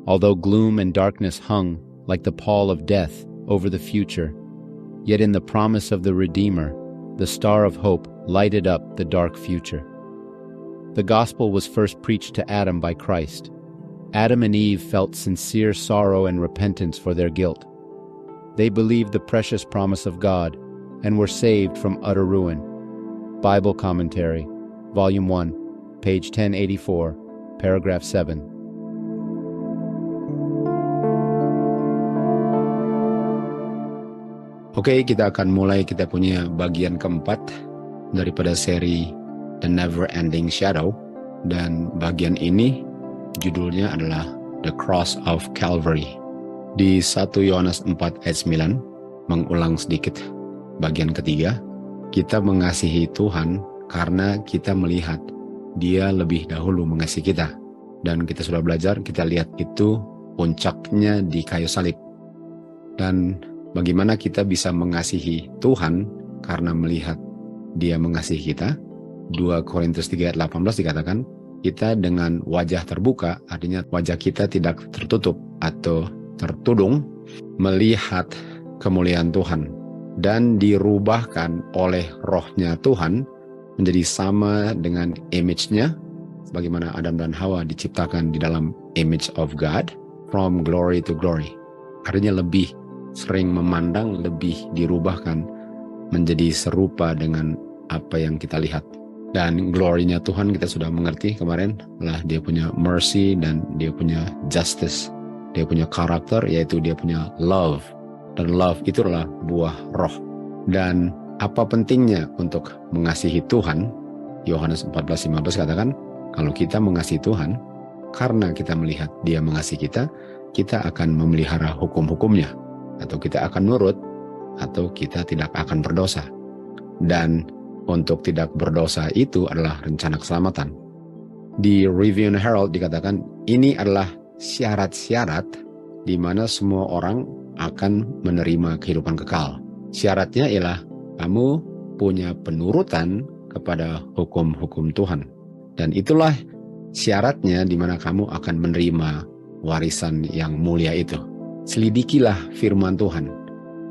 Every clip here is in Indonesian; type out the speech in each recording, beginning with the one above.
Although gloom and darkness hung like the pall of death over the future, yet in the promise of the Redeemer, the star of hope lighted up the dark future. The gospel was first preached to Adam by Christ. Adam and Eve felt sincere sorrow and repentance for their guilt. They believed the precious promise of God and were saved from utter ruin. Bible Commentary, Volume 1, page 1084, paragraph 7. Oke, kita akan mulai kita punya bagian keempat daripada seri The Never Ending Shadow. Dan bagian ini judulnya adalah The Cross of Calvary. Di 1 Yohanes 4 ayat 9, mengulang sedikit bagian ketiga, kita mengasihi Tuhan karena kita melihat Dia lebih dahulu mengasihi kita. Dan kita sudah belajar, kita lihat itu puncaknya di kayu salib. Dan bagaimana kita bisa mengasihi Tuhan karena melihat Dia mengasihi kita? 2 Korintus 3 ayat 18 dikatakan, kita dengan wajah terbuka, artinya wajah kita tidak tertutup atau tertudung, melihat kemuliaan Tuhan. Dan dirubahkan oleh rohnya Tuhan menjadi sama dengan image-nya, sebagaimana Adam dan Hawa diciptakan di dalam image of God, from glory to glory. Artinya lebih sering memandang, lebih dirubahkan menjadi serupa dengan apa yang kita lihat. Dan glory-nya Tuhan kita sudah mengerti kemarin, lah Dia punya mercy dan Dia punya justice. Dia punya karakter, yaitu Dia punya love. Dan love itu adalah buah roh. Dan apa pentingnya untuk mengasihi Tuhan? Yohanes 14:15 katakan, kalau kita mengasihi Tuhan, karena kita melihat Dia mengasihi kita, kita akan memelihara hukum-hukumnya. Atau kita akan nurut, atau kita tidak akan berdosa. Dan untuk tidak berdosa itu adalah rencana keselamatan. Di Review and Herald dikatakan, ini adalah syarat-syarat di mana semua orang akan menerima kehidupan kekal. Syaratnya ialah kamu punya penurutan kepada hukum-hukum Tuhan. Dan itulah syaratnya di mana kamu akan menerima warisan yang mulia itu. Selidikilah firman Tuhan.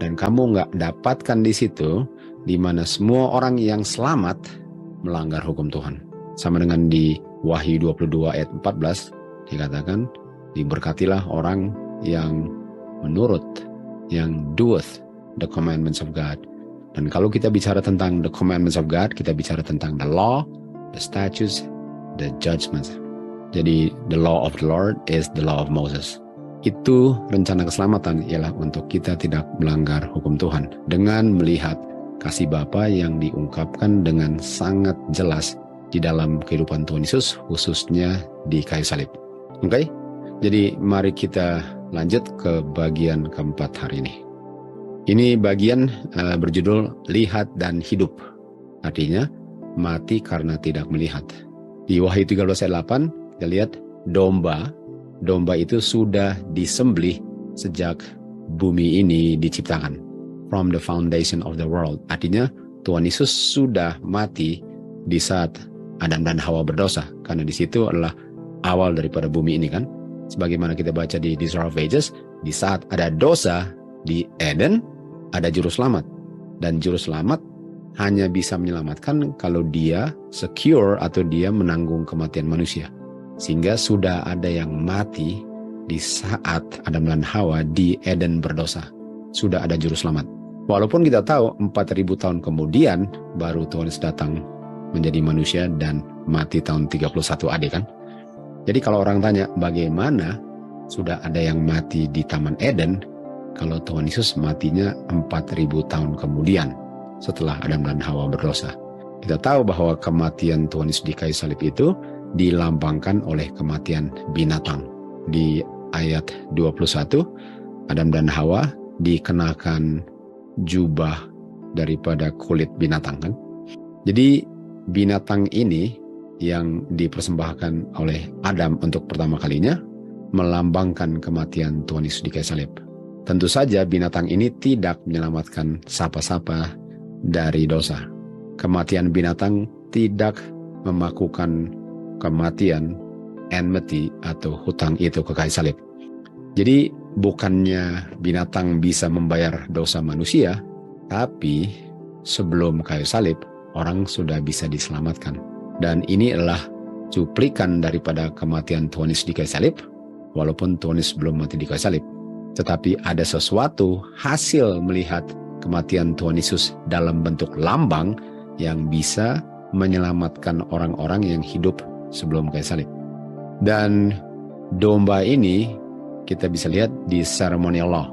Dan kamu nggak dapatkan di situ di mana semua orang yang selamat melanggar hukum Tuhan. Sama dengan di Wahyu 22 ayat 14 dikatakan, diberkatilah orang yang menurut, yang doeth the commandments of God. Dan kalau kita bicara tentang the commandments of God, kita bicara tentang the law, the statutes, the judgments. Jadi the law of the Lord is the law of Moses. Itu rencana keselamatan ialah untuk kita tidak melanggar hukum Tuhan dengan melihat kasih Bapa yang diungkapkan dengan sangat jelas di dalam kehidupan Tuhan Yesus, khususnya di kayu salib. Oke? Jadi mari kita lanjut ke bagian keempat hari ini. Ini bagian berjudul Lihat dan Hidup. Artinya, mati karena tidak melihat. Di Wahyu 13 ayat 8, kita lihat domba itu sudah disembelih sejak bumi ini diciptakan. From the foundation of the world. Artinya Tuhan Yesus sudah mati di saat Adam dan Hawa berdosa. Karena di situ adalah awal daripada bumi ini kan. Sebagaimana kita baca di Desire of Ages, di saat ada dosa di Eden, ada juru selamat. Dan juru selamat hanya bisa menyelamatkan kalau dia secure atau dia menanggung kematian manusia. Sehingga sudah ada yang mati di saat Adam dan Hawa di Eden berdosa. Sudah ada juru selamat. Walaupun kita tahu 4.000 tahun kemudian baru Tuhan Yesus datang menjadi manusia dan mati tahun 31 AD kan. Jadi kalau orang tanya bagaimana sudah ada yang mati di Taman Eden, kalau Tuhan Yesus matinya 4.000 tahun kemudian setelah Adam dan Hawa berdosa. Kita tahu bahwa kematian Tuhan Yesus di kayu salib itu dilambangkan oleh kematian binatang. Di ayat 21, Adam dan Hawa dikenakan jubah daripada kulit binatang kan. Jadi binatang ini yang dipersembahkan oleh Adam untuk pertama kalinya melambangkan kematian Tuhan Yesus di kayu salib. Tentu saja binatang ini tidak menyelamatkan siapa-siapa dari dosa. Kematian binatang tidak memakukan kematian enmity atau hutang itu ke kayu salib. Jadi bukannya binatang bisa membayar dosa manusia, tapi sebelum kayu salib, orang sudah bisa diselamatkan. Dan ini adalah cuplikan daripada kematian Tuhan Yesus di kayu salib, walaupun Tuhan Yesus belum mati di kayu salib. Tetapi ada sesuatu hasil melihat kematian Tuhan Yesus dalam bentuk lambang yang bisa menyelamatkan orang-orang yang hidup sebelum kayu salib. Dan domba ini kita bisa lihat di ceremonial law.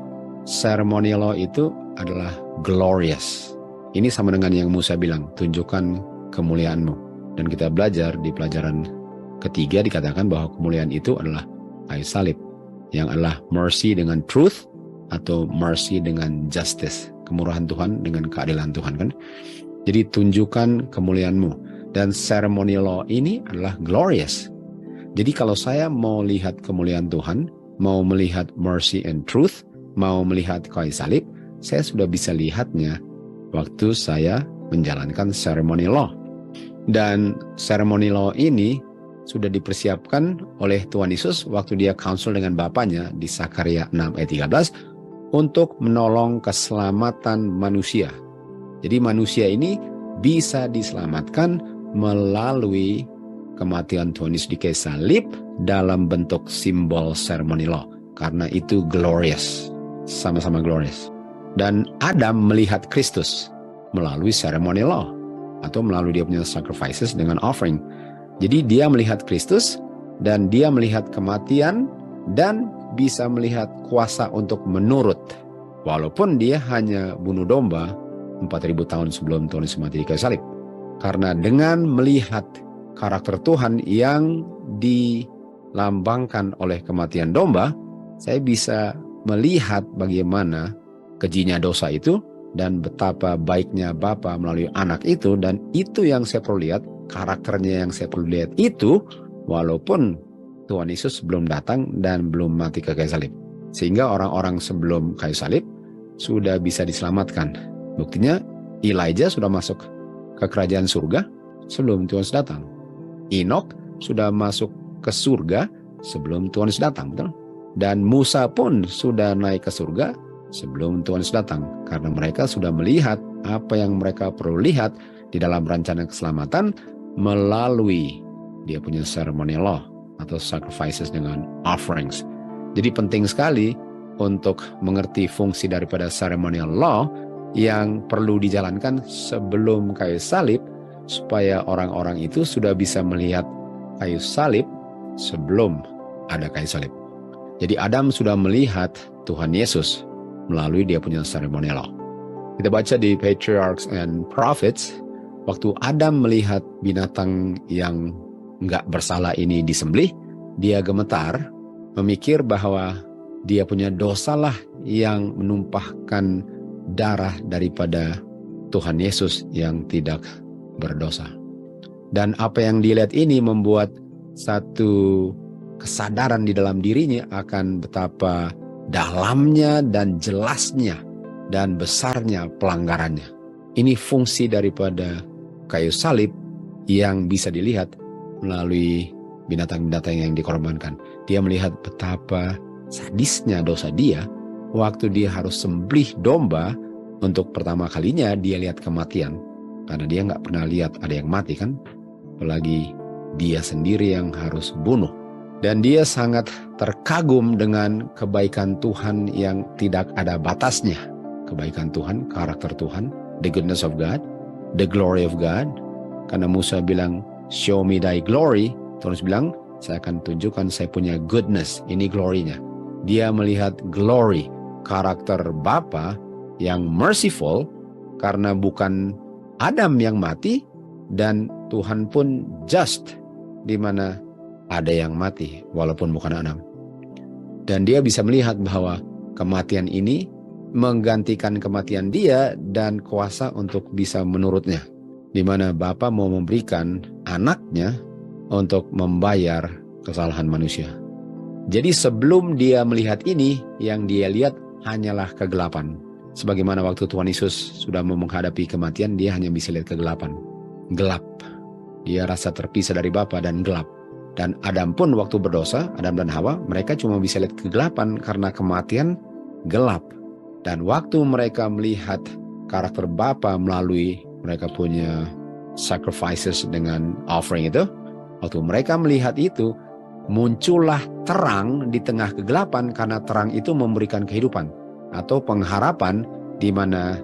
Ceremonial law itu adalah glorious. Ini sama dengan yang Musa bilang, tunjukkan kemuliaanmu. Dan kita belajar di pelajaran ketiga dikatakan bahwa kemuliaan itu adalah kayu salib, yang adalah mercy dengan truth atau mercy dengan justice. Kemurahan Tuhan dengan keadilan Tuhan, kan? Jadi tunjukkan kemuliaanmu. Dan ceremonial law ini adalah glorious. Jadi kalau saya mau lihat kemuliaan Tuhan, mau melihat mercy and truth, mau melihat kayu salib, saya sudah bisa lihatnya waktu saya menjalankan ceremonial law. Dan ceremonial law ini sudah dipersiapkan oleh Tuhan Yesus waktu dia counsel dengan Bapanya di Sakaria 6 ayat 13 untuk menolong keselamatan manusia. Jadi manusia ini bisa diselamatkan melalui kematian Tuhan Yesus di kayu salib dalam bentuk simbol ceremonial law. Karena itu glorious, sama-sama glorious. Dan Adam melihat Kristus melalui ceremonial law atau melalui dia punya sacrifices dengan offering. Jadi dia melihat Kristus dan dia melihat kematian dan bisa melihat kuasa untuk menurut. Walaupun dia hanya bunuh domba 4.000 tahun sebelum Tuhan Yesus mati di kayu salib. Karena dengan melihat karakter Tuhan yang dilambangkan oleh kematian domba, saya bisa melihat bagaimana kejinya dosa itu dan betapa baiknya Bapa melalui anak itu, dan itu yang saya perlu lihat, karakternya yang saya perlu lihat itu, walaupun Tuhan Yesus belum datang dan belum mati ke kayu salib. Sehingga orang-orang sebelum kayu salib sudah bisa diselamatkan. Buktinya Elijah sudah masuk ke kerajaan surga sebelum Tuhan Yesus datang. Enoch sudah masuk ke surga sebelum Tuhan Yesus datang, betul? Dan Musa pun sudah naik ke surga sebelum Tuhan Yesus datang, karena mereka sudah melihat apa yang mereka perlu lihat di dalam rencana keselamatan melalui dia punya ceremonial law atau sacrifices dengan offerings. Jadi penting sekali untuk mengerti fungsi daripada ceremonial law yang perlu dijalankan sebelum kayu salib, supaya orang-orang itu sudah bisa melihat kayu salib sebelum ada kayu salib. Jadi Adam sudah melihat Tuhan Yesus melalui dia punya ceremonial law. Kita baca di Patriarchs and Prophets, waktu Adam melihat binatang yang nggak bersalah ini disembelih, dia gemetar, memikir bahwa dia punya dosalah yang menumpahkan darah daripada Tuhan Yesus yang tidak berdosa. Dan apa yang dilihat ini membuat satu kesadaran di dalam dirinya akan betapa dalamnya dan jelasnya dan besarnya pelanggarannya. Ini fungsi daripada kayu salib yang bisa dilihat melalui binatang-binatang yang dikorbankan. Dia melihat betapa sadisnya dosa dia waktu dia harus sembelih domba. Untuk pertama kalinya dia lihat kematian, karena dia nggak pernah lihat ada yang mati, kan? Apalagi dia sendiri yang harus bunuh. Dan dia sangat terkagum dengan kebaikan Tuhan yang tidak ada batasnya. Kebaikan Tuhan, karakter Tuhan, the goodness of God, the glory of God. Karena Musa bilang, show me thy glory. Terus bilang, saya akan tunjukkan saya punya goodness. Ini glory-nya. Dia melihat glory, karakter Bapa yang merciful, karena bukan Adam yang mati, dan Tuhan pun just, di mana ada yang mati walaupun bukan Adam. Dan dia bisa melihat bahwa kematian ini menggantikan kematian dia dan kuasa untuk bisa menurutnya, di mana Bapa mau memberikan anaknya untuk membayar kesalahan manusia. Jadi sebelum dia melihat ini, yang dia lihat hanyalah kegelapan. Sebagaimana waktu Tuhan Yesus sudah menghadapi kematian, dia hanya bisa lihat kegelapan. Gelap. Dia rasa terpisah dari Bapa dan gelap. Dan Adam pun waktu berdosa, Adam dan Hawa, mereka cuma bisa lihat kegelapan karena kematian gelap. Dan waktu mereka melihat karakter Bapa melalui mereka punya sacrifices dengan offering itu, waktu mereka melihat itu, muncullah terang di tengah kegelapan karena terang itu memberikan kehidupan atau pengharapan di mana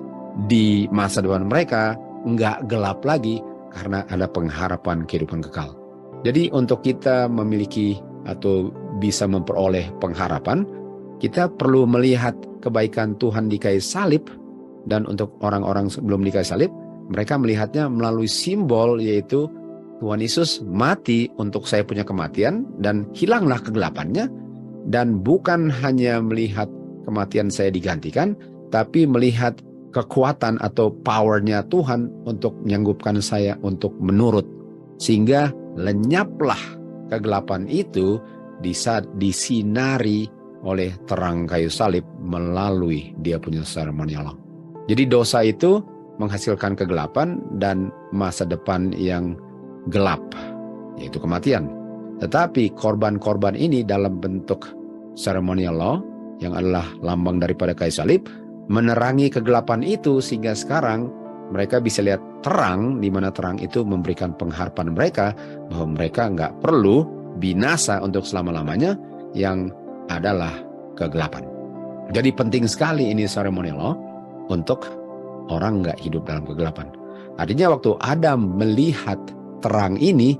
di masa depan mereka nggak gelap lagi karena ada pengharapan kehidupan kekal. Jadi untuk kita memiliki atau bisa memperoleh pengharapan, kita perlu melihat kebaikan Tuhan di kayu salib. Dan untuk orang-orang sebelum di kayu salib, mereka melihatnya melalui simbol, yaitu Tuhan Yesus mati untuk saya punya kematian dan hilanglah kegelapannya. Dan bukan hanya melihat kematian saya digantikan, tapi melihat kekuatan atau powernya Tuhan untuk menyanggupkan saya untuk menurut. Sehingga lenyaplah kegelapan itu disinari oleh terang kayu salib melalui dia punya seremonial law. Jadi dosa itu menghasilkan kegelapan dan masa depan yang gelap, yaitu kematian. Tetapi korban-korban ini dalam bentuk ceremonial law yang adalah lambang daripada kayu salib menerangi kegelapan itu, sehingga sekarang mereka bisa lihat terang, di mana terang itu memberikan pengharapan mereka bahwa mereka nggak perlu binasa untuk selama-lamanya yang adalah kegelapan. Jadi penting sekali ini ceremonial law untuk orang nggak hidup dalam kegelapan. Artinya waktu Adam melihat terang ini,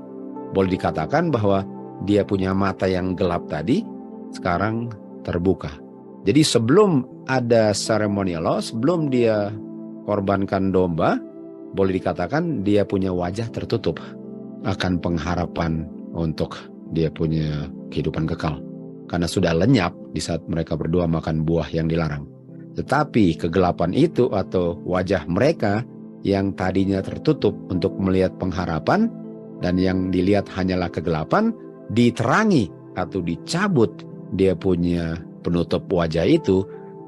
boleh dikatakan bahwa dia punya mata yang gelap tadi sekarang terbuka. Jadi sebelum ada ceremonial law, sebelum dia korbankan domba, boleh dikatakan dia punya wajah tertutup akan pengharapan untuk dia punya kehidupan kekal. Karena sudah lenyap di saat mereka berdua makan buah yang dilarang. Tetapi kegelapan itu atau wajah mereka yang tadinya tertutup untuk melihat pengharapan dan yang dilihat hanyalah kegelapan, diterangi atau dicabut dia punya penutup wajah itu.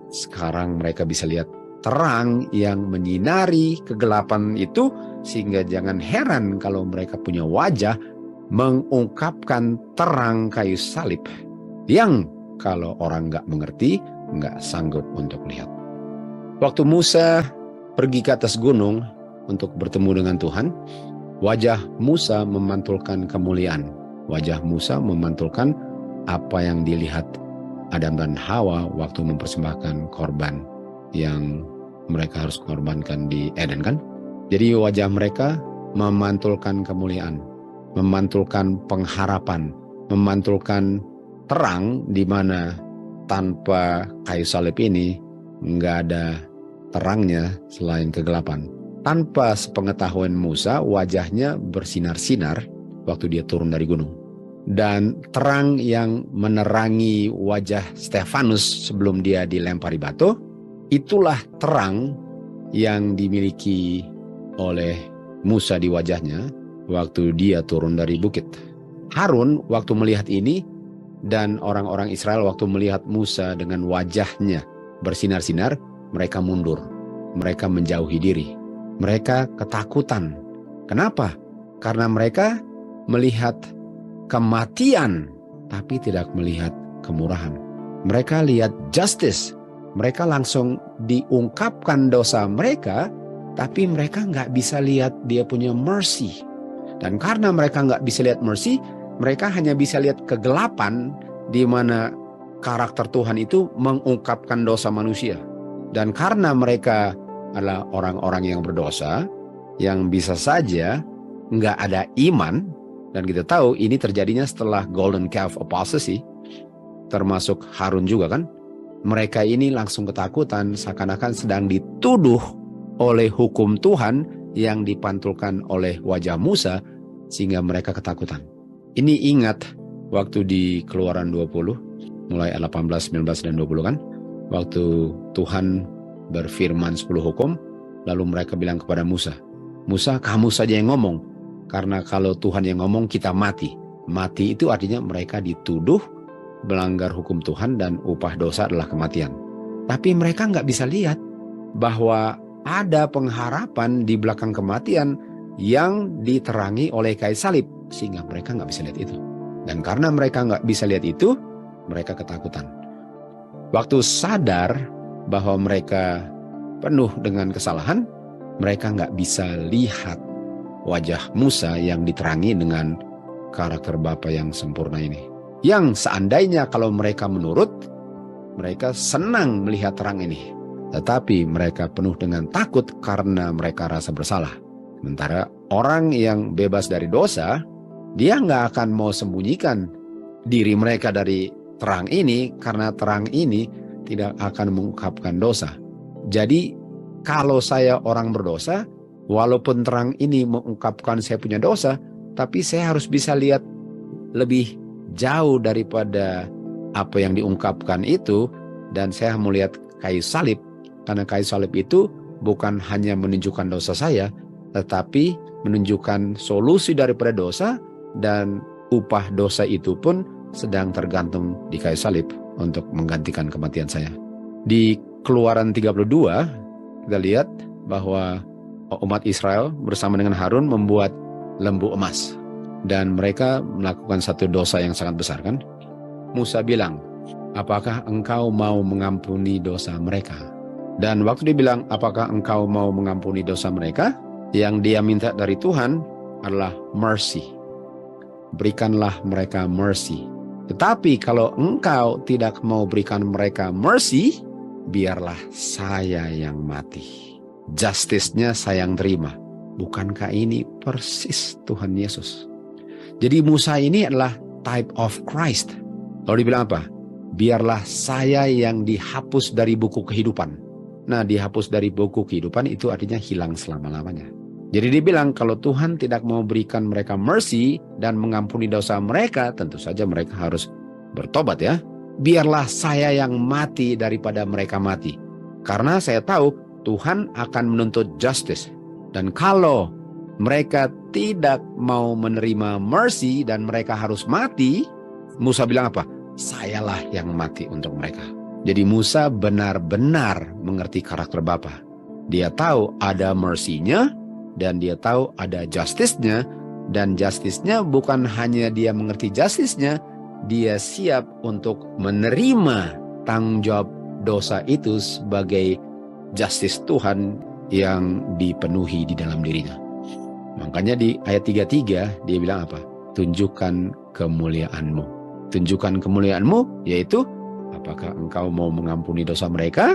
Sekarang mereka bisa lihat terang yang menyinari kegelapan itu, sehingga jangan heran kalau mereka punya wajah mengungkapkan terang kayu salib yang kalau orang nggak mengerti, nggak sanggup untuk lihat. Waktu Musa pergi ke atas gunung untuk bertemu dengan Tuhan, wajah Musa memantulkan kemuliaan. Wajah Musa memantulkan apa yang dilihat Adam dan Hawa waktu mempersembahkan korban yang mereka harus korbankan di Eden, kan? Jadi wajah mereka memantulkan kemuliaan, memantulkan pengharapan, memantulkan terang di mana tanpa kayu salib ini nggak ada terangnya selain kegelapan. Tanpa sepengetahuan Musa, wajahnya bersinar-sinar waktu dia turun dari gunung. Dan terang yang menerangi wajah Stefanus sebelum dia dilempari batu, itulah terang yang dimiliki oleh Musa di wajahnya waktu dia turun dari bukit. Harun waktu melihat ini dan orang-orang Israel waktu melihat Musa dengan wajahnya bersinar-sinar, mereka mundur, mereka menjauhi diri, mereka ketakutan. Kenapa? Karena mereka melihat kematian, tapi tidak melihat kemurahan. Mereka lihat justice, mereka langsung diungkapkan dosa mereka, tapi mereka nggak bisa lihat dia punya mercy. Dan karena mereka nggak bisa lihat mercy, mereka hanya bisa lihat kegelapan di mana karakter Tuhan itu mengungkapkan dosa manusia. Dan karena mereka adalah orang-orang yang berdosa, yang bisa saja nggak ada iman, dan kita tahu ini terjadinya setelah Golden Calf Apostasy, termasuk Harun juga kan. Mereka ini langsung ketakutan seakan-akan sedang dituduh oleh hukum Tuhan yang dipantulkan oleh wajah Musa, sehingga mereka ketakutan. Ini ingat waktu di Keluaran 20, mulai 18, 19, dan 20 kan. Waktu Tuhan berfirman 10 hukum, lalu mereka bilang kepada Musa, Musa, kamu saja yang ngomong. Karena kalau Tuhan yang ngomong kita mati. Mati itu artinya mereka dituduh melanggar hukum Tuhan dan upah dosa adalah kematian. Tapi mereka nggak bisa lihat bahwa ada pengharapan di belakang kematian yang diterangi oleh kayu salib. Sehingga mereka nggak bisa lihat itu. Dan karena mereka nggak bisa lihat itu, mereka ketakutan. Waktu sadar bahwa mereka penuh dengan kesalahan, mereka nggak bisa lihat wajah Musa yang diterangi dengan karakter Bapa yang sempurna ini. Yang seandainya kalau mereka menurut, mereka senang melihat terang ini. Tetapi mereka penuh dengan takut karena mereka rasa bersalah. Sementara orang yang bebas dari dosa, dia nggak akan mau sembunyikan diri mereka dari terang ini, karena terang ini tidak akan mengungkapkan dosa. Jadi kalau saya orang berdosa, walaupun terang ini mengungkapkan saya punya dosa, tapi saya harus bisa lihat lebih jauh daripada apa yang diungkapkan itu, dan saya melihat kayu salib. Karena kayu salib itu bukan hanya menunjukkan dosa saya, tetapi menunjukkan solusi daripada dosa, dan upah dosa itu pun sedang tergantung di kayu salib untuk menggantikan kematian saya. Di Keluaran 32, kita lihat bahwa umat Israel bersama dengan Harun membuat lembu emas. Dan mereka melakukan satu dosa yang sangat besar, kan? Musa bilang, apakah engkau mau mengampuni dosa mereka? Dan waktu dia bilang, apakah engkau mau mengampuni dosa mereka? Yang dia minta dari Tuhan adalah mercy. Berikanlah mereka mercy. Tetapi kalau engkau tidak mau berikan mereka mercy, biarlah saya yang mati. Justice-nya saya yang terima. Bukankah ini persis Tuhan Yesus? Jadi Musa ini adalah type of Christ. Lalu dibilang apa? Biarlah saya yang dihapus dari buku kehidupan. Nah, dihapus dari buku kehidupan itu artinya hilang selama-lamanya. Jadi dia bilang kalau Tuhan tidak mau berikan mereka mercy dan mengampuni dosa mereka, tentu saja mereka harus bertobat ya. Biarlah saya yang mati daripada mereka mati. Karena saya tahu Tuhan akan menuntut justice. Dan kalau mereka tidak mau menerima mercy dan mereka harus mati, Musa bilang apa? Sayalah yang mati untuk mereka. Jadi Musa benar-benar mengerti karakter Bapa. Dia tahu ada mercy-nya dan dia tahu ada justice-nya. Dan justice-nya bukan hanya dia mengerti justice-nya, dia siap untuk menerima tanggung jawab dosa itu sebagai justice Tuhan yang dipenuhi di dalam dirinya. Makanya di ayat 33 dia bilang apa? Tunjukkan kemuliaan-Mu. Tunjukkan kemuliaan-Mu yaitu apakah engkau mau mengampuni dosa mereka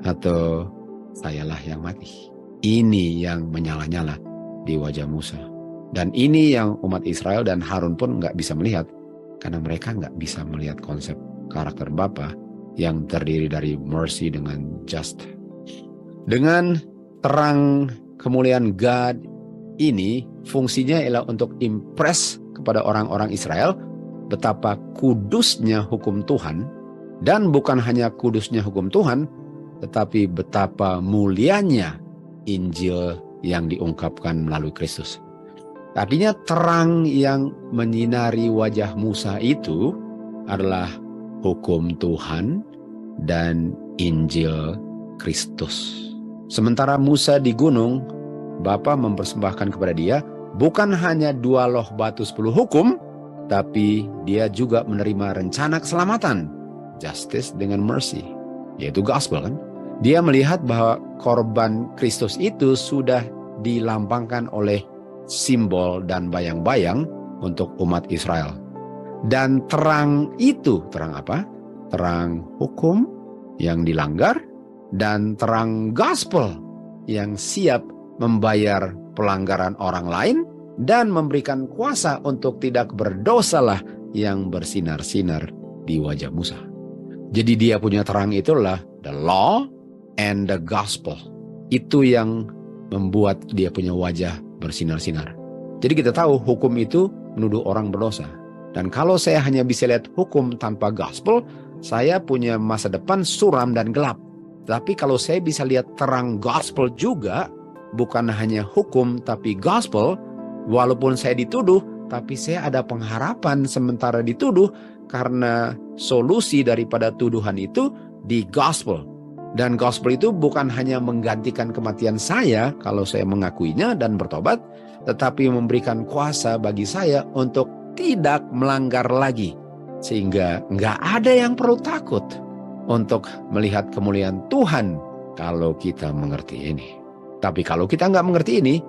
atau sayalah yang mati. Ini yang menyala-nyala di wajah Musa. Dan ini yang umat Israel dan Harun pun nggak bisa melihat. Karena mereka nggak bisa melihat konsep karakter Bapa yang terdiri dari mercy dengan just. Dengan terang kemuliaan God ini fungsinya ialah untuk impress kepada orang-orang Israel betapa kudusnya hukum Tuhan. Dan bukan hanya kudusnya hukum Tuhan, tetapi betapa mulianya Injil yang diungkapkan melalui Kristus. Artinya terang yang menyinari wajah Musa itu adalah hukum Tuhan dan Injil Kristus. Sementara Musa di gunung, Bapa mempersembahkan kepada dia bukan hanya 2 loh batu 10 hukum, tapi dia juga menerima rencana keselamatan, justice dengan mercy, yaitu gospel kan. Dia melihat bahwa korban Kristus itu sudah dilambangkan oleh simbol dan bayang-bayang untuk umat Israel. Dan terang itu, terang apa? Terang hukum yang dilanggar dan terang gospel yang siap membayar pelanggaran orang lain dan memberikan kuasa untuk tidak berdosalah yang bersinar-sinar di wajah Musa. Jadi dia punya terang itulah the law and the gospel. Itu yang membuat dia punya wajah bersinar-sinar. Jadi kita tahu hukum itu menuduh orang berdosa. Dan kalau saya hanya bisa lihat hukum tanpa gospel, saya punya masa depan suram dan gelap. Tapi kalau saya bisa lihat terang gospel juga, bukan hanya hukum tapi gospel, walaupun saya dituduh, tapi saya ada pengharapan sementara dituduh karena solusi daripada tuduhan itu di gospel. Dan gospel itu bukan hanya menggantikan kematian saya kalau saya mengakuinya dan bertobat, tetapi memberikan kuasa bagi saya untuk tidak melanggar lagi. Sehingga nggak ada yang perlu takut untuk melihat kemuliaan Tuhan kalau kita mengerti ini. Tapi kalau kita nggak mengerti ini,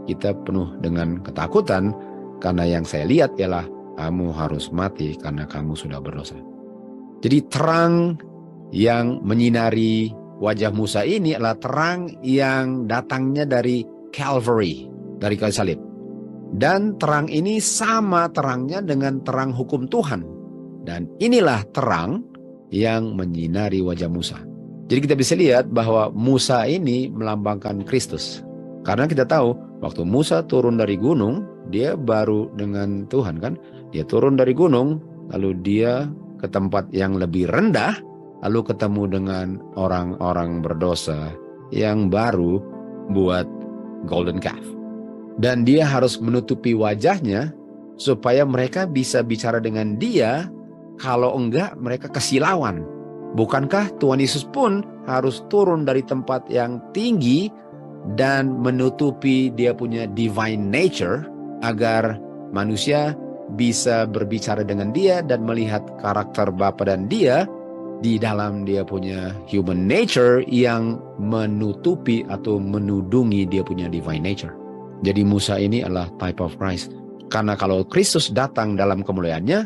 kita penuh dengan ketakutan karena yang saya lihat ialah kamu harus mati karena kamu sudah berdosa. Jadi terang yang menyinari wajah Musa ini adalah terang yang datangnya dari Calvary, dari kayu salib. Dan terang ini sama terangnya dengan terang hukum Tuhan. Dan inilah terang yang menyinari wajah Musa. Jadi kita bisa lihat bahwa Musa ini melambangkan Kristus. Karena kita tahu waktu Musa turun dari gunung, dia baru dengan Tuhan kan. Dia turun dari gunung, lalu dia ke tempat yang lebih rendah, lalu ketemu dengan orang-orang berdosa yang baru buat golden calf. Dan dia harus menutupi wajahnya supaya mereka bisa bicara dengan dia. Kalau enggak, mereka kesilauan. Bukankah Tuhan Yesus pun harus turun dari tempat yang tinggi dan menutupi dia punya divine nature agar manusia bisa berbicara dengan dia dan melihat karakter Bapa dan dia di dalam dia punya human nature yang menutupi atau menudungi dia punya divine nature. Jadi Musa ini adalah type of Christ. Karena kalau Kristus datang dalam kemuliaannya,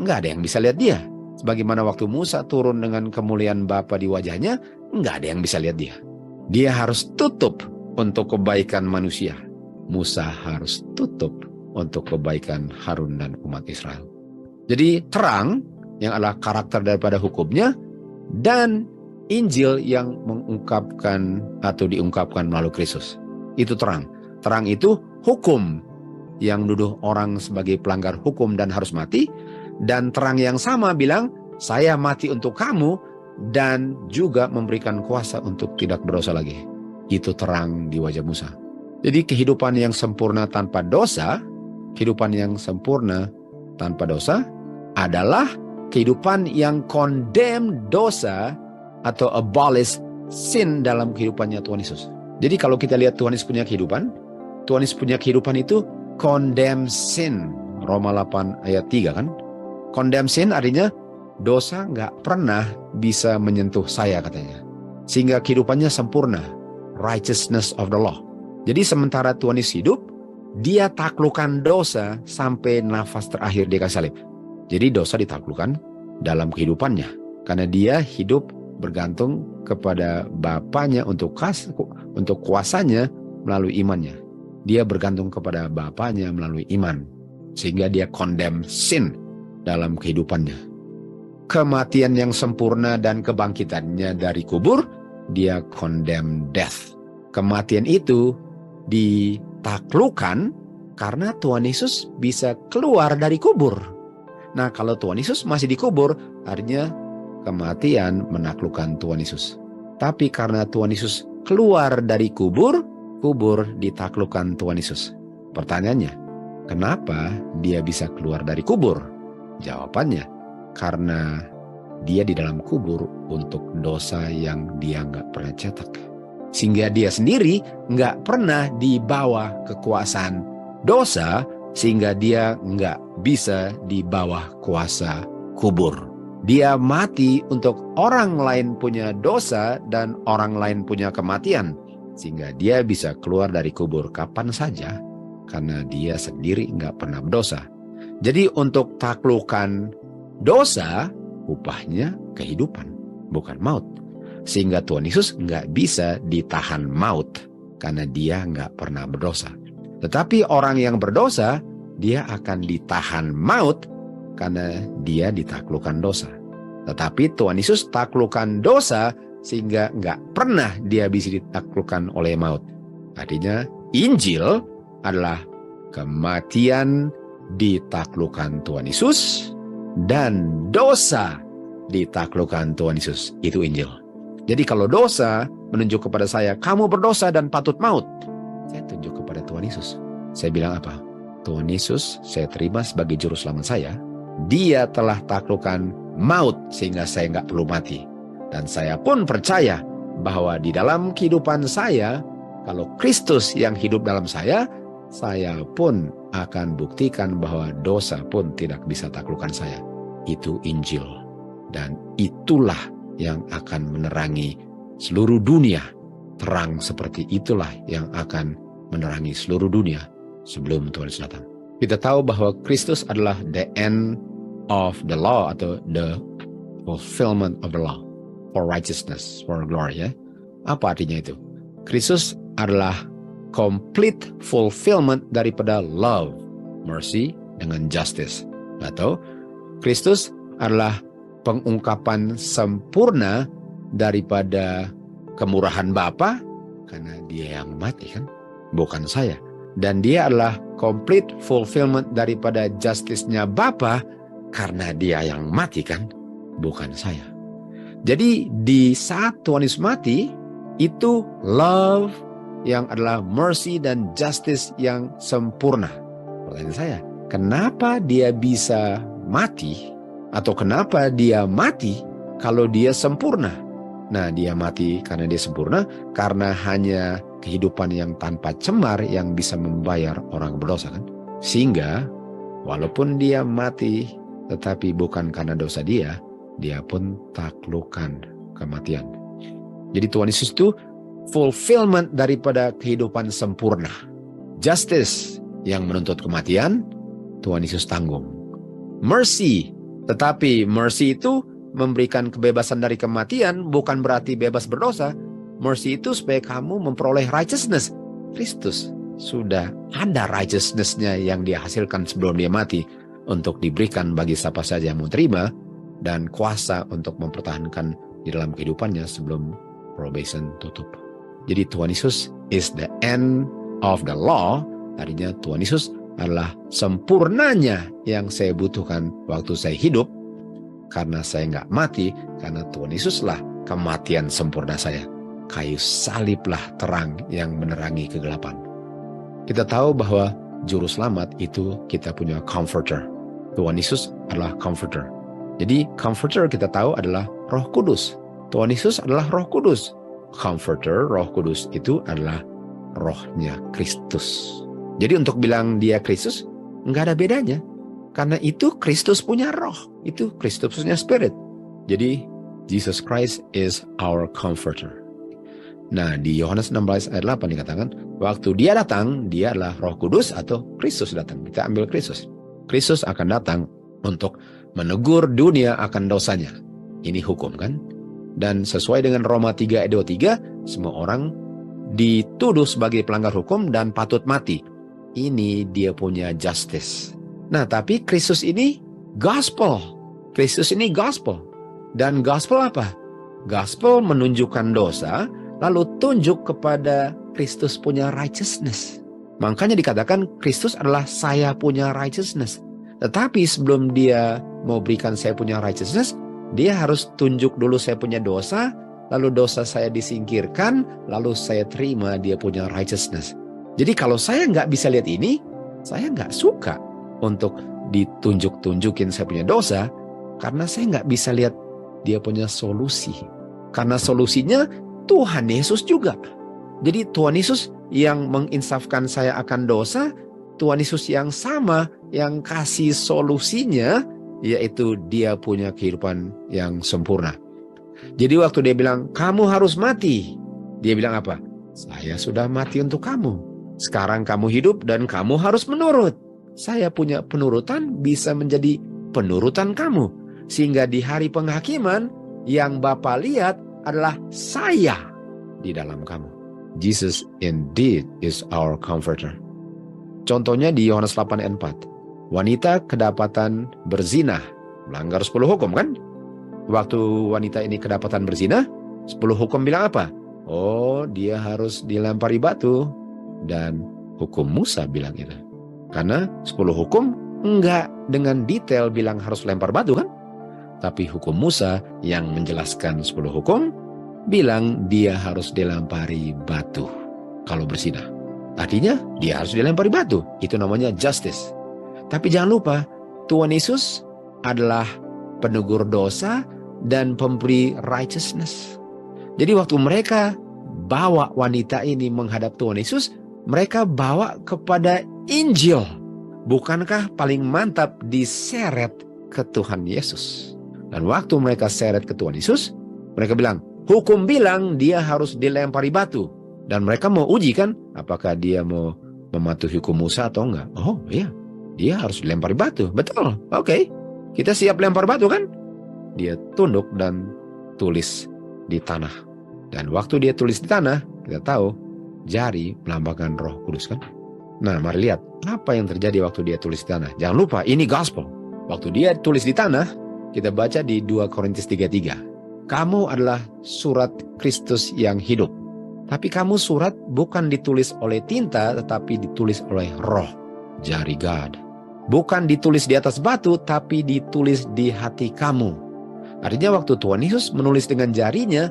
nggak ada yang bisa lihat dia. Sebagaimana waktu Musa turun dengan kemuliaan Bapa di wajahnya, nggak ada yang bisa lihat dia. Dia harus tutup untuk kebaikan manusia. Musa harus tutup untuk kebaikan Harun dan umat Israel. Jadi terang yang adalah karakter daripada hukumnya dan Injil yang mengungkapkan atau diungkapkan melalui Kristus. Itu terang. Terang itu hukum yang nuduh orang sebagai pelanggar hukum dan harus mati. Dan terang yang sama bilang, saya mati untuk kamu dan juga memberikan kuasa untuk tidak berdosa lagi. Itu terang di wajah Musa. Jadi kehidupan yang sempurna tanpa dosa, kehidupan yang sempurna tanpa dosa adalah kehidupan yang condemn dosa atau abolish sin dalam kehidupannya Tuhan Yesus. Jadi kalau kita lihat Tuhan Yesus punya kehidupan, Tuhan Yesus punya kehidupan itu condemn sin. Roma 8 ayat 3 kan? Condemn sin artinya dosa nggak pernah bisa menyentuh saya katanya. Sehingga kehidupannya sempurna. Righteousness of the law. Jadi sementara Tuhan Yesus hidup, dia taklukkan dosa sampai nafas terakhir di kayu salib. Jadi dosa ditaklukkan dalam kehidupannya. Karena dia hidup bergantung kepada Bapanya untuk kuasanya melalui imannya. Dia bergantung kepada Bapanya melalui iman. Sehingga dia condemn sin dalam kehidupannya. Kematian yang sempurna dan kebangkitannya dari kubur, dia condemn death. Kematian itu ditaklukkan karena Tuhan Yesus bisa keluar dari kubur. Nah, kalau Tuhan Yesus masih dikubur, artinya kematian menaklukkan Tuhan Yesus. Tapi karena Tuhan Yesus keluar dari kubur, kubur ditaklukkan Tuhan Yesus. Pertanyaannya, kenapa dia bisa keluar dari kubur? Jawabannya, karena dia di dalam kubur untuk dosa yang dia nggak pernah cetak. Sehingga dia sendiri nggak pernah dibawa kekuasaan dosa, sehingga dia nggak bisa di bawah kuasa kubur. Dia mati untuk orang lain punya dosa dan orang lain punya kematian. Sehingga dia bisa keluar dari kubur kapan saja, karena dia sendiri nggak pernah berdosa. Jadi untuk taklukan dosa, upahnya kehidupan, bukan maut. Sehingga Tuhan Yesus nggak bisa ditahan maut, karena dia nggak pernah berdosa. Tetapi orang yang berdosa, dia akan ditahan maut, karena dia ditaklukkan dosa. Tetapi Tuhan Yesus taklukkan dosa, sehingga nggak pernah dia bisa ditaklukkan oleh maut. Artinya Injil adalah kematian ditaklukkan Tuhan Yesus dan dosa ditaklukkan Tuhan Yesus. Itu Injil. Jadi kalau dosa menunjuk kepada saya, kamu berdosa dan patut maut, saya tunjuk kepada Tuhan Yesus. Saya bilang apa? Tuhan Yesus saya terima sebagai juru selamat saya. Dia telah taklukkan maut sehingga saya nggak perlu mati. Dan saya pun percaya bahwa di dalam kehidupan saya, kalau Kristus yang hidup dalam saya pun akan buktikan bahwa dosa pun tidak bisa taklukkan saya. Itu Injil. Dan itulah yang akan menerangi seluruh dunia. Terang seperti itulah yang akan menerangi seluruh dunia sebelum Tuhan Yesus datang. Kita tahu bahwa Kristus adalah the end of the law atau the fulfillment of the law for righteousness, for glory. Ya. Apa artinya itu? Kristus adalah complete fulfillment daripada love, mercy, dengan justice. Atau Kristus adalah pengungkapan sempurna daripada kemurahan Bapa, karena dia yang mati kan, bukan saya. Dan dia adalah complete fulfillment daripada justice-nya Bapa, karena dia yang mati kan, bukan saya. Jadi di saat Tuhan Yesus mati, itu love yang adalah mercy dan justice yang sempurna. Pertanyaan saya, kenapa dia bisa mati? Atau kenapa dia mati kalau dia sempurna? Nah, dia mati karena dia sempurna, karena hanya kehidupan yang tanpa cemar yang bisa membayar orang berdosa kan. Sehingga walaupun dia mati, tetapi bukan karena dosa dia pun taklukkan kematian. Jadi Tuhan Yesus itu fulfillment daripada kehidupan sempurna. Justice yang menuntut kematian, Tuhan Yesus tanggung. Mercy, tetapi mercy itu memberikan kebebasan dari kematian, bukan berarti bebas berdosa. Mercy itu supaya kamu memperoleh righteousness. Kristus sudah ada righteousness-nya yang dia hasilkan sebelum dia mati, untuk diberikan bagi siapa saja yang mau terima, dan kuasa untuk mempertahankan di dalam kehidupannya sebelum probation tutup. Jadi Tuhan Yesus is the end of the law. Artinya Tuhan Yesus adalah sempurnanya yang saya butuhkan waktu saya hidup. Karena saya nggak mati, karena Tuhan Yesuslah kematian sempurna saya. Kayu saliblah terang yang menerangi kegelapan. Kita tahu bahwa juru selamat itu kita punya comforter. Tuhan Yesus adalah comforter. Jadi comforter kita tahu adalah Roh Kudus. Tuhan Yesus adalah Roh Kudus. Comforter, Roh Kudus itu adalah rohnya Kristus. Jadi untuk bilang dia Kristus, nggak ada bedanya. Karena itu Kristus punya roh. Itu Kristus punya spirit. Jadi Jesus Christ is our comforter. Nah di Yohanes 16 ayat 8 dikatakan, waktu dia datang, dia adalah Roh Kudus atau Kristus datang. Kita ambil Kristus. Kristus akan datang untuk menegur dunia akan dosanya. Ini hukum kan? Dan sesuai dengan Roma 3 ayat 23, semua orang dituduh sebagai pelanggar hukum dan patut mati. Ini dia punya justice. Nah, tapi Kristus ini gospel. Kristus ini gospel. Dan gospel apa? Gospel menunjukkan dosa, lalu tunjuk kepada Kristus punya righteousness. Makanya dikatakan Kristus adalah saya punya righteousness. Tetapi sebelum dia mau berikan saya punya righteousness, dia harus tunjuk dulu saya punya dosa, lalu dosa saya disingkirkan, lalu saya terima dia punya righteousness. Jadi kalau saya nggak bisa lihat ini, saya nggak suka untuk ditunjuk-tunjukin saya punya dosa, karena saya nggak bisa lihat dia punya solusi. Karena solusinya Tuhan Yesus juga. Jadi Tuhan Yesus yang menginsafkan saya akan dosa, Tuhan Yesus yang sama yang kasih solusinya, yaitu dia punya kehidupan yang sempurna. Jadi waktu dia bilang, kamu harus mati, dia bilang apa? Saya sudah mati untuk kamu. Sekarang kamu hidup dan kamu harus menurut. Saya punya penurutan bisa menjadi penurutan kamu. Sehingga di hari penghakiman yang Bapa lihat adalah saya di dalam kamu. Jesus indeed is our comforter. Contohnya di Yohanes 8 ayat 4. Wanita kedapatan berzina, melanggar 10 hukum kan? Waktu wanita ini kedapatan berzina, 10 hukum bilang apa? Oh, dia harus dilempari batu. Dan hukum Musa bilang itu. Karena 10 hukum enggak dengan detail bilang harus lempar batu kan? Tapi hukum Musa yang menjelaskan 10 hukum bilang dia harus dilempari batu kalau berzina. Artinya dia harus dilempari batu. Itu namanya justice. Tapi jangan lupa, Tuhan Yesus adalah penegur dosa dan pemberi righteousness. Jadi waktu mereka bawa wanita ini menghadap Tuhan Yesus, mereka bawa kepada Injil. bukankah paling mantap diseret ke Tuhan Yesus? Dan waktu mereka seret ke Tuhan Yesus, mereka bilang, hukum bilang dia harus dilempari batu. Dan mereka mau uji kan, apakah dia mau mematuhi hukum Musa atau enggak. Oh iya, dia harus dilempari batu. Betul, oke. Kita siap lempar batu kan? Dia tunduk dan tulis di tanah. Dan waktu dia tulis di tanah, kita tahu jari melambangkan Roh Kudus kan? Nah, mari lihat apa yang terjadi waktu dia tulis di tanah. Jangan lupa, ini gospel. Waktu dia tulis di tanah, kita baca di 2 Korintus 3:3. Kamu adalah surat Kristus yang hidup. Tapi kamu surat bukan ditulis oleh tinta, tetapi ditulis oleh Roh, jari God. Bukan ditulis di atas batu, tapi ditulis di hati kamu. Artinya waktu Tuhan Yesus menulis dengan jarinya,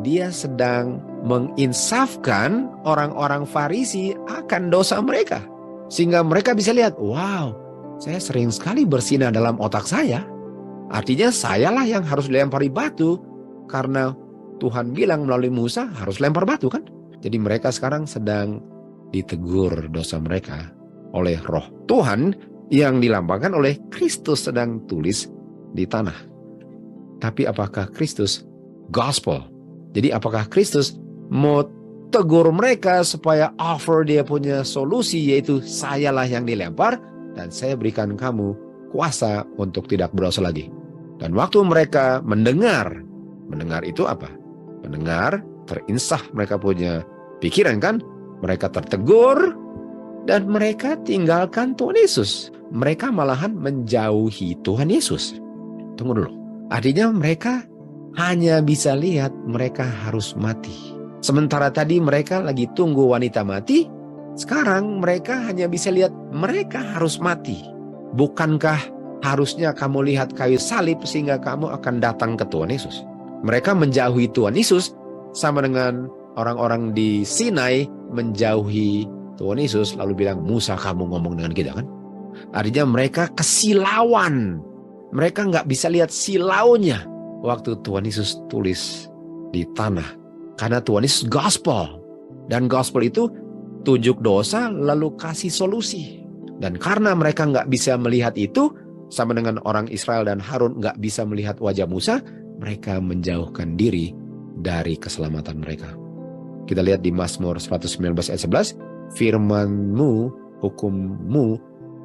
dia sedang menginsafkan orang-orang Farisi akan dosa mereka. Sehingga mereka bisa lihat, wow, saya sering sekali bersinah dalam otak saya. Artinya sayalah yang harus dilempari batu, karena Tuhan bilang melalui Musa harus lempar batu kan. Jadi mereka sekarang sedang ditegur dosa mereka oleh Roh Tuhan yang dilambangkan oleh Kristus sedang tulis di tanah. Tapi apakah Kristus gospel? Jadi apakah Kristus mau tegur mereka supaya offer dia punya solusi, yaitu sayalah yang dilempar dan saya berikan kamu kuasa untuk tidak berdosa lagi. Dan waktu mereka mendengar itu apa? Mendengar, terinsah mereka punya pikiran kan? Mereka tertegur dan mereka tinggalkan Tuhan Yesus. Mereka malahan menjauhi Tuhan Yesus. Tunggu dulu. Artinya mereka hanya bisa lihat mereka harus mati. Sementara tadi mereka lagi tunggu wanita mati, sekarang mereka hanya bisa lihat mereka harus mati. Bukankah harusnya kamu lihat kayu salib sehingga kamu akan datang ke Tuhan Yesus? Mereka menjauhi Tuhan Yesus sama dengan orang-orang di Sinai menjauhi Tuhan Yesus lalu bilang, Musa kamu ngomong dengan kita kan? Artinya mereka kesilauan. Mereka nggak bisa lihat silaunya waktu Tuhan Yesus tulis di tanah. Karena Tuhan Yesus gospel. Dan gospel itu tunjuk dosa lalu kasih solusi. Dan karena mereka nggak bisa melihat itu, sama dengan orang Israel dan Harun nggak bisa melihat wajah Musa, mereka menjauhkan diri dari keselamatan mereka. Kita lihat di Mazmur 119 ayat 11, firman-Mu, hukum-Mu,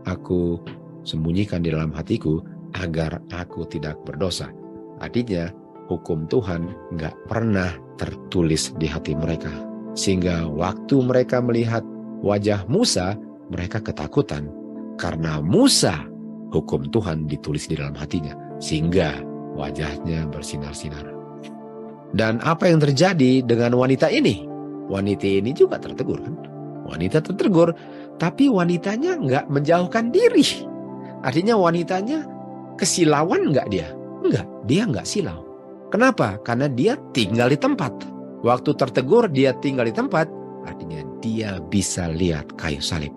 aku sembunyikan di dalam hatiku, agar aku tidak berdosa. Artinya hukum Tuhan nggak pernah tertulis di hati mereka. Sehingga waktu mereka melihat wajah Musa, mereka ketakutan. Karena Musa, hukum Tuhan ditulis di dalam hatinya. Sehingga wajahnya bersinar-sinar. Dan apa yang terjadi dengan wanita ini? Wanita ini juga tertegur kan? Wanita tertegur, tapi wanitanya nggak menjauhkan diri. Artinya wanitanya kesilauan nggak dia? Enggak, dia nggak silau. Kenapa? Karena dia tinggal di tempat. Waktu tertegur dia tinggal di tempat, artinya dia bisa lihat kayu salib.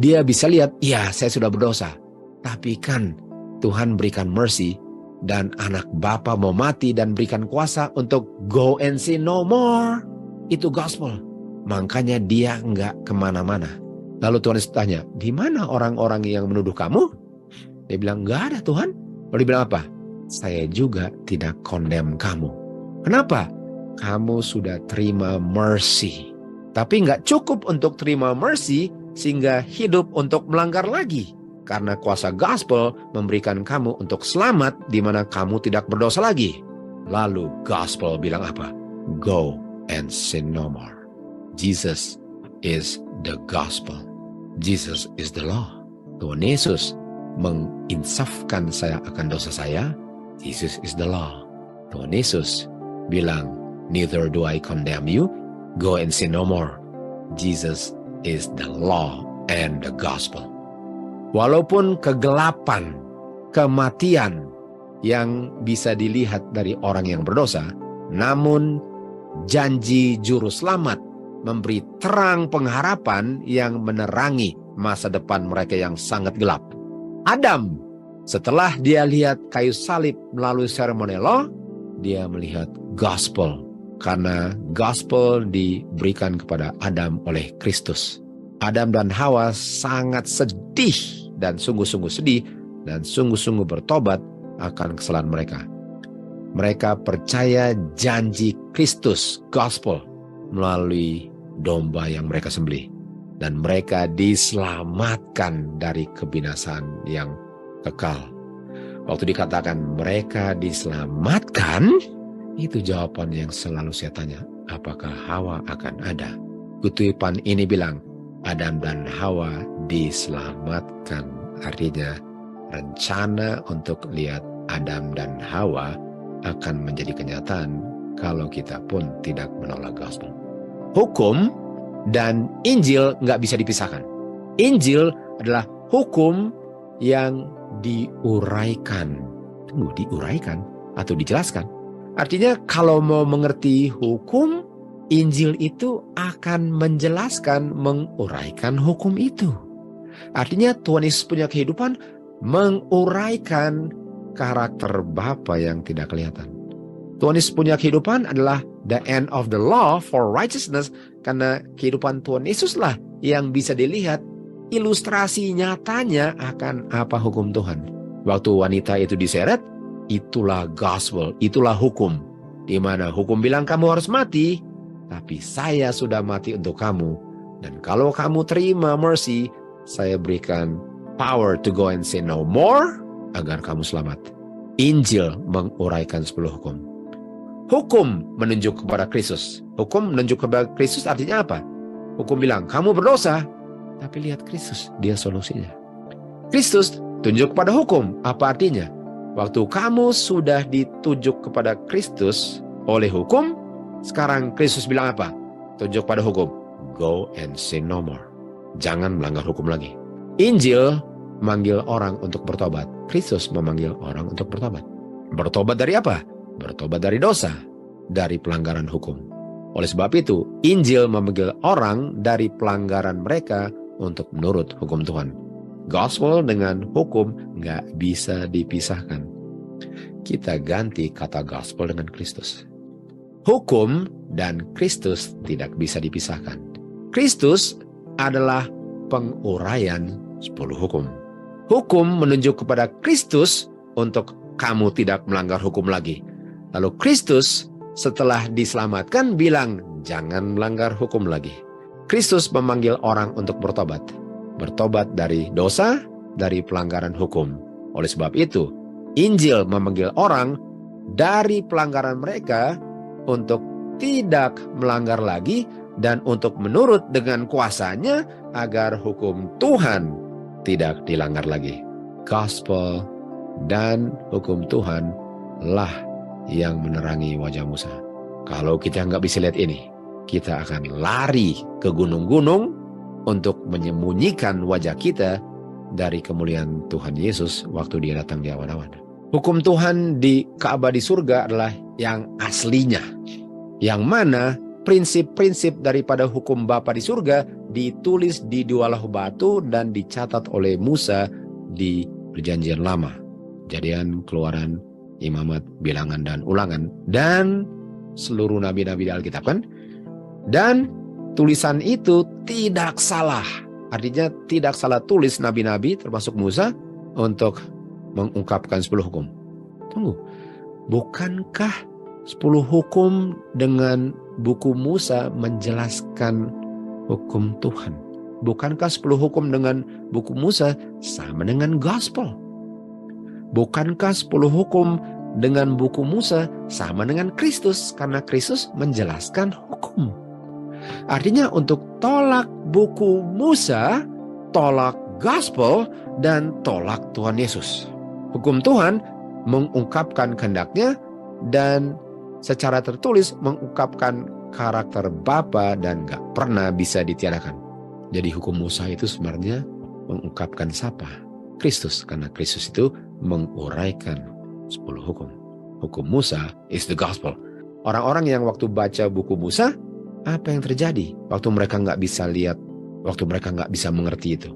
Dia bisa lihat, ya saya sudah berdosa. Tapi kan Tuhan berikan mercy dan anak Bapa mau mati dan berikan kuasa untuk go and sin no more. Itu gospel. Makanya dia nggak kemana-mana. Lalu Tuhan tanya, di mana orang-orang yang menuduh kamu? Dia bilang, nggak ada Tuhan. Lalu dia bilang apa? Saya juga tidak condemn kamu. Kenapa? Kamu sudah terima mercy. Tapi nggak cukup untuk terima mercy sehingga hidup untuk melanggar lagi. Karena kuasa gospel memberikan kamu untuk selamat di mana kamu tidak berdosa lagi. Lalu gospel bilang apa? Go and sin no more. Jesus is the gospel. Jesus is the law. Tuhan Yesus menginsafkan saya akan dosa saya. Jesus is the law. Tuhan Yesus bilang, neither do I condemn you. Go and sin no more. Jesus is the law and the gospel. Walaupun kegelapan, kematian yang bisa dilihat dari orang yang berdosa, namun janji juru selamat memberi terang pengharapan yang menerangi masa depan mereka yang sangat gelap. Adam, setelah dia lihat kayu salib melalui seremoni law, dia melihat gospel. Karena gospel diberikan kepada Adam oleh Kristus. Adam dan Hawa sangat sedih dan sungguh-sungguh sedih dan sungguh-sungguh bertobat akan kesalahan mereka. Mereka percaya janji Kristus, gospel, melalui domba yang mereka sembelih. Dan mereka diselamatkan dari kebinasaan yang kekal. Waktu dikatakan mereka diselamatkan, itu jawaban yang selalu saya tanya, apakah Hawa akan ada? Kutipan ini bilang, Adam dan Hawa diselamatkan. Artinya, rencana untuk lihat Adam dan Hawa akan menjadi kenyataan kalau kita pun tidak menolak gospel. Hukum dan Injil nggak bisa dipisahkan. Injil adalah hukum yang diuraikan. Diuraikan atau dijelaskan. Artinya kalau mau mengerti hukum, Injil itu akan menjelaskan, menguraikan hukum itu. Artinya Tuhan Yesus punya kehidupan menguraikan karakter Bapa yang tidak kelihatan. Tuhan Yesus punya kehidupan adalah the end of the law for righteousness, karena kehidupan Tuhan Yesuslah yang bisa dilihat ilustrasi nyatanya akan apa hukum Tuhan. Waktu wanita itu diseret, itulah gospel, itulah hukum. Di mana hukum bilang kamu harus mati, tapi saya sudah mati untuk kamu. Dan kalau kamu terima mercy, saya berikan power to go and say no more, agar kamu selamat. Injil menguraikan 10 hukum. Hukum menunjuk kepada Kristus. Hukum menunjuk kepada Kristus artinya apa? Hukum bilang, kamu berdosa. Tapi lihat Kristus, dia solusinya. Kristus tunjuk kepada hukum. Apa artinya? Waktu kamu sudah ditunjuk kepada Kristus oleh hukum, sekarang Kristus bilang apa? Tunjuk pada hukum. Go and sin no more. Jangan melanggar hukum lagi. Injil memanggil orang untuk bertobat. Kristus memanggil orang untuk bertobat. Bertobat dari apa? Bertobat dari dosa, dari pelanggaran hukum. Oleh sebab itu, Injil memanggil orang dari pelanggaran mereka untuk menurut hukum Tuhan. Gospel dengan hukum nggak bisa dipisahkan. Kita ganti kata gospel dengan Kristus. Hukum dan Kristus tidak bisa dipisahkan. Kristus adalah penguraian 10 hukum. Hukum menunjuk kepada Kristus untuk kamu tidak melanggar hukum lagi. Lalu Kristus setelah diselamatkan bilang, jangan melanggar hukum lagi. Kristus memanggil orang untuk bertobat. Bertobat dari dosa, dari pelanggaran hukum. Oleh sebab itu, Injil memanggil orang dari pelanggaran mereka untuk tidak melanggar lagi dan untuk menurut dengan kuasanya agar hukum Tuhan tidak dilanggar lagi. Gospel dan hukum Tuhan lah yang menerangi wajah Musa. Kalau kita nggak bisa lihat ini, kita akan lari ke gunung-gunung untuk menyembunyikan wajah kita dari kemuliaan Tuhan Yesus waktu dia datang di awan-awan. Hukum Tuhan di Ka'bah di surga adalah yang aslinya. Yang mana prinsip-prinsip daripada hukum Bapa di surga ditulis di 2 loh batu dan dicatat oleh Musa di Perjanjian Lama. Kejadian, Keluaran, Imamat, Bilangan, dan Ulangan. Dan seluruh nabi-nabi di Alkitab kan. Dan tulisan itu tidak salah. Artinya tidak salah tulis nabi-nabi termasuk Musa untuk mengungkapkan 10 hukum. Tunggu, bukankah 10 hukum dengan buku Musa menjelaskan hukum Tuhan? Bukankah 10 hukum dengan buku Musa sama dengan gospel? Bukankah 10 hukum dengan buku Musa sama dengan Kristus? Karena Kristus menjelaskan hukum. Artinya untuk tolak buku Musa, tolak gospel, dan tolak Tuhan Yesus. Hukum Tuhan mengungkapkan kehendaknya dan secara tertulis mengungkapkan karakter Bapa dan gak pernah bisa ditiadakan. Jadi hukum Musa itu sebenarnya mengungkapkan siapa? Kristus, karena Kristus itu menguraikan 10 hukum. Hukum Musa is the gospel. Orang-orang yang waktu baca buku Musa, apa yang terjadi? Waktu mereka nggak bisa lihat, waktu mereka nggak bisa mengerti itu.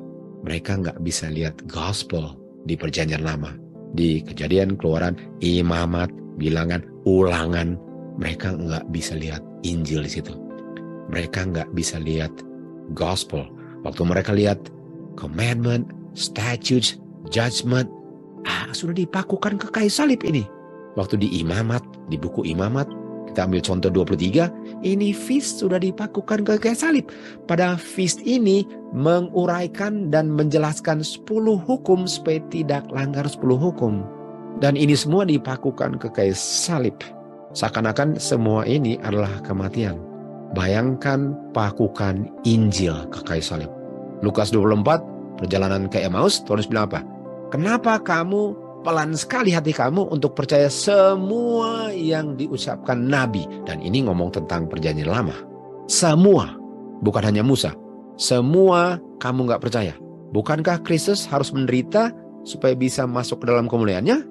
Mereka nggak bisa lihat gospel di Perjanjian Lama. Di Kejadian, Keluaran, Imamat, Bilangan, Ulangan. Mereka nggak bisa lihat Injil di situ. Mereka nggak bisa lihat gospel. Waktu mereka lihat commandment, statutes, judgment, sudah dipakukan ke kayu salib ini. Waktu di Imamat, di buku Imamat, kita ambil contoh 23, ini feast sudah dipakukan ke kayu salib. Pada feast ini menguraikan dan menjelaskan 10 hukum supaya tidak langgar 10 hukum. Dan ini semua dipakukan ke kayu salib. Seakan-akan semua ini adalah kematian. Bayangkan pakukan Injil ke kayu salib. Lukas 24, perjalanan ke Emmaus, Tuhan Yesus bilang apa? Kenapa kamu pelan sekali hati kamu untuk percaya semua yang diucapkan Nabi? Dan ini ngomong tentang perjanjian lama. Semua, bukan hanya Musa. Semua kamu gak percaya. Bukankah Kristus harus menderita supaya bisa masuk ke dalam kemuliaannya?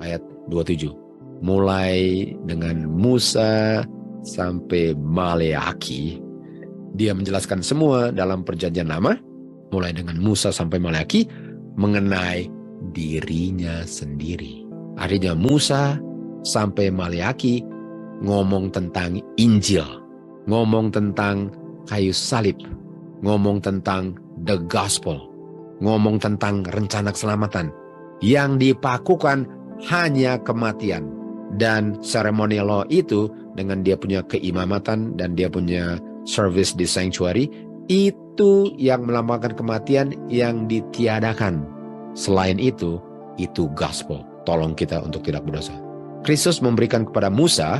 Ayat 27. Mulai dengan Musa sampai Maleaki, dia menjelaskan semua dalam perjanjian lama. Mulai dengan Musa sampai Maleaki mengenai dirinya sendiri. Artinya Musa sampai Maleaki ngomong tentang Injil, ngomong tentang kayu salib, ngomong tentang the gospel, ngomong tentang rencana keselamatan yang dipakukan hanya kematian. Dan ceremonial law itu dengan dia punya keimamatan dan dia punya service di sanctuary, itu yang melambangkan kematian yang ditiadakan. Selain itu gospel. Tolong kita untuk tidak berdosa. Kristus memberikan kepada Musa,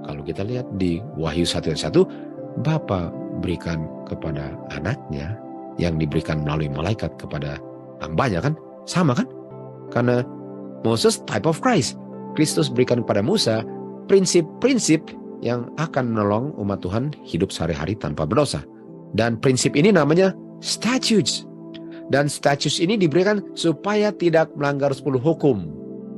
kalau kita lihat di Wahyu 1:1, Bapa berikan kepada anaknya yang diberikan melalui malaikat kepada hambanya, kan? Sama kan? Karena Moses type of Christ. Kristus berikan kepada Musa prinsip-prinsip yang akan menolong umat Tuhan hidup sehari-hari tanpa berdosa. Dan prinsip ini namanya statutes. Dan statutes ini diberikan supaya tidak melanggar 10 hukum.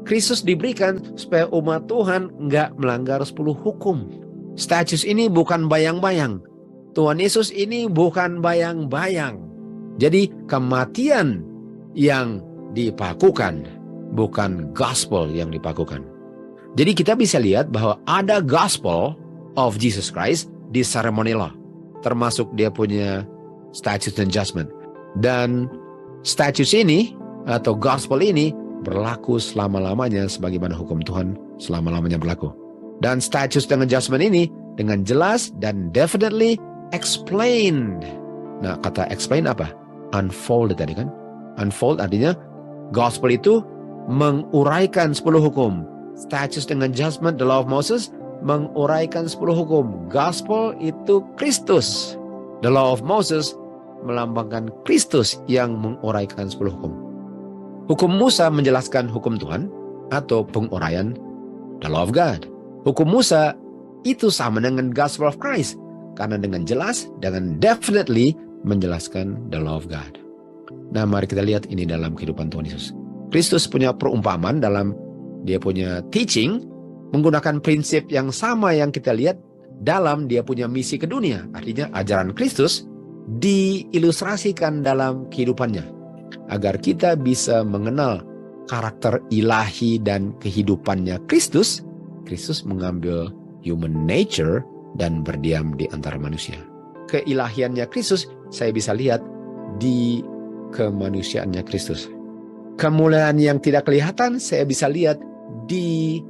Kristus diberikan supaya umat Tuhan nggak melanggar 10 hukum. Statutes ini bukan bayang-bayang. Tuhan Yesus ini bukan bayang-bayang. Jadi kematian yang dipakukan, bukan gospel yang dipakukan. Jadi kita bisa lihat bahwa ada gospel of Jesus Christ di ceremonial law. Termasuk dia punya statutes dan judgment. Dan statutes ini atau gospel ini berlaku selama-lamanya sebagaimana hukum Tuhan selama-lamanya berlaku. Dan statutes dengan judgment ini dengan jelas dan definitely explained. Nah, kata explain apa? Unfolded tadi kan? Unfold artinya gospel itu menguraikan 10 hukum. Statutes dengan judgment, the law of Moses, menguraikan 10 hukum. Gospel itu Kristus. The law of Moses melambangkan Kristus yang menguraikan 10 hukum. Hukum Musa menjelaskan hukum Tuhan atau penguraian the law of God. Hukum Musa itu sama dengan gospel of Christ karena dengan jelas, dengan definitely menjelaskan the law of God. Nah, mari kita lihat ini dalam kehidupan Tuhan Yesus. Kristus punya perumpamaan dalam dia punya teaching menggunakan prinsip yang sama yang kita lihat dalam dia punya misi ke dunia. Artinya ajaran Kristus diilustrasikan dalam kehidupannya agar kita bisa mengenal karakter ilahi dan kehidupannya Kristus. Kristus mengambil human nature dan berdiam di antara manusia. Keilahiannya Kristus saya bisa lihat di kemanusiaannya Kristus. Kemuliaan yang tidak kelihatan saya bisa lihat di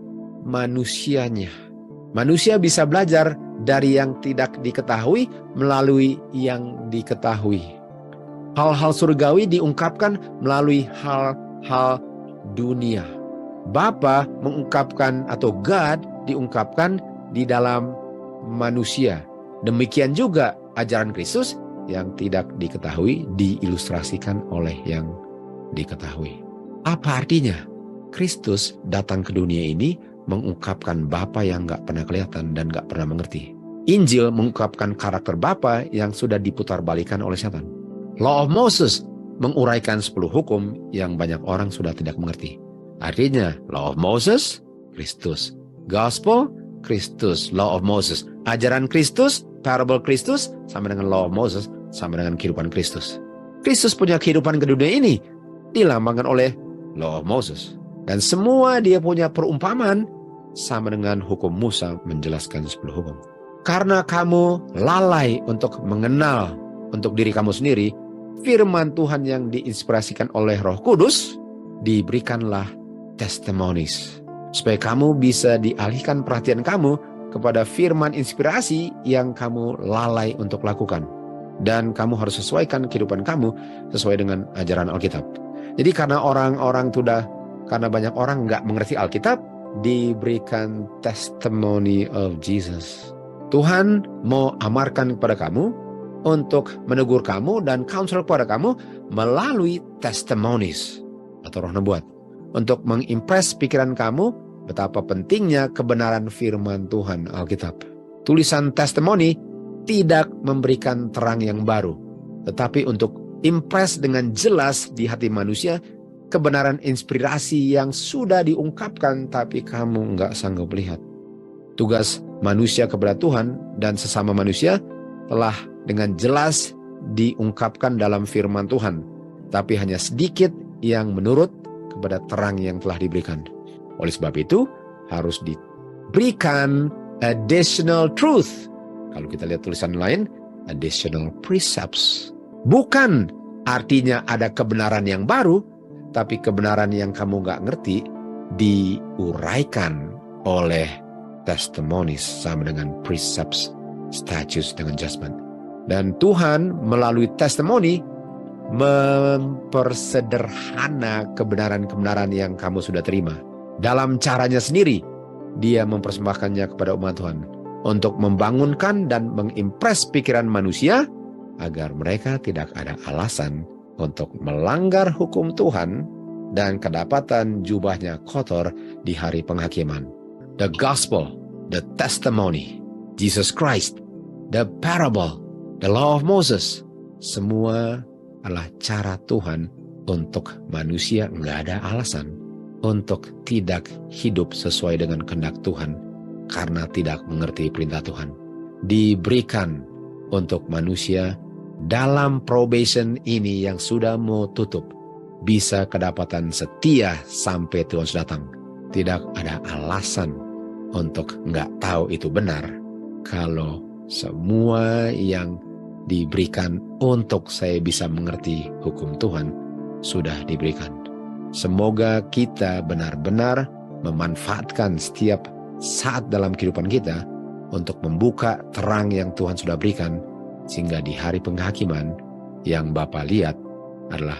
manusianya. Manusia bisa belajar dari yang tidak diketahui melalui yang diketahui. Hal-hal surgawi diungkapkan melalui hal-hal dunia. Bapa mengungkapkan atau God diungkapkan di dalam manusia. Demikian juga ajaran Kristus yang tidak diketahui diilustrasikan oleh yang diketahui. Apa artinya? Kristus datang ke dunia ini mengungkapkan Bapa yang gak pernah kelihatan dan gak pernah mengerti. Injil mengungkapkan karakter Bapa yang sudah diputarбalikan oleh setan. Law of Moses menguraikan 10 hukum yang banyak orang sudah tidak mengerti. Artinya, Law of Moses, Kristus. Gospel, Kristus. Law of Moses. Ajaran Kristus, parable Kristus, sama dengan Law of Moses, sama dengan kehidupan Kristus. Kristus punya kehidupan ke dunia ini dilambangkan oleh Law of Moses. Dan semua dia punya perumpamaan sama dengan hukum Musa menjelaskan 10 hukum. Karena kamu lalai untuk mengenal untuk diri kamu sendiri, firman Tuhan yang diinspirasikan oleh Roh Kudus, diberikanlah testimonies. Supaya kamu bisa dialihkan perhatian kamu kepada firman inspirasi yang kamu lalai untuk lakukan. Dan kamu harus sesuaikan kehidupan kamu sesuai dengan ajaran Alkitab. Jadi karena karena banyak orang nggak mengerti Alkitab, diberikan testimony of Jesus. Tuhan mau amarkan kepada kamu untuk menegur kamu dan counsel kepada kamu melalui testimonies atau roh nubuat. Untuk mengimpress pikiran kamu betapa pentingnya kebenaran firman Tuhan Alkitab. Tulisan testimoni tidak memberikan terang yang baru, tetapi untuk impress dengan jelas di hati manusia kebenaran inspirasi yang sudah diungkapkan tapi kamu nggak sanggup lihat. Tugas manusia kepada Tuhan dan sesama manusia telah dengan jelas diungkapkan dalam firman Tuhan, tapi hanya sedikit yang menurut kepada terang yang telah diberikan. Oleh sebab itu harus diberikan additional truth. Kalau kita lihat tulisan lain, additional precepts. Bukan artinya ada kebenaran yang baru, tapi kebenaran yang kamu nggak ngerti diuraikan oleh testimonies sama dengan precepts, statutes dengan judgment. Dan Tuhan melalui testimoni mempersederhana kebenaran-kebenaran yang kamu sudah terima. Dalam caranya sendiri, Dia mempersembahkannya kepada umat Tuhan untuk membangunkan dan mengimpress pikiran manusia agar mereka tidak ada alasan untuk melanggar hukum Tuhan dan kedapatan jubahnya kotor di hari penghakiman. The gospel, the testimony, Jesus Christ, the parable, the law of Moses, semua adalah cara Tuhan untuk manusia nggak ada alasan untuk tidak hidup sesuai dengan kehendak Tuhan karena tidak mengerti perintah Tuhan. Diberikan untuk manusia dalam probation ini yang sudah mau tutup, bisa kedapatan setia sampai Tuhan datang. Tidak ada alasan untuk nggak tahu itu benar kalau semua yang diberikan untuk saya bisa mengerti hukum Tuhan sudah diberikan. Semoga kita benar-benar memanfaatkan setiap saat dalam kehidupan kita untuk membuka terang yang Tuhan sudah berikan, sehingga di hari penghakiman yang Bapa lihat adalah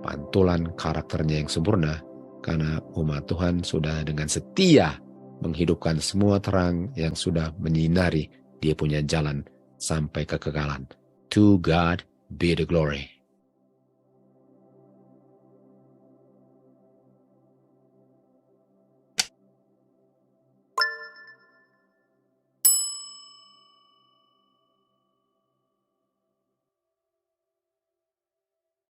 pantulan karakternya yang sempurna, karena umat Tuhan sudah dengan setia menghidupkan semua terang yang sudah menyinari dia punya jalan sampai kekekalan. To God be the glory.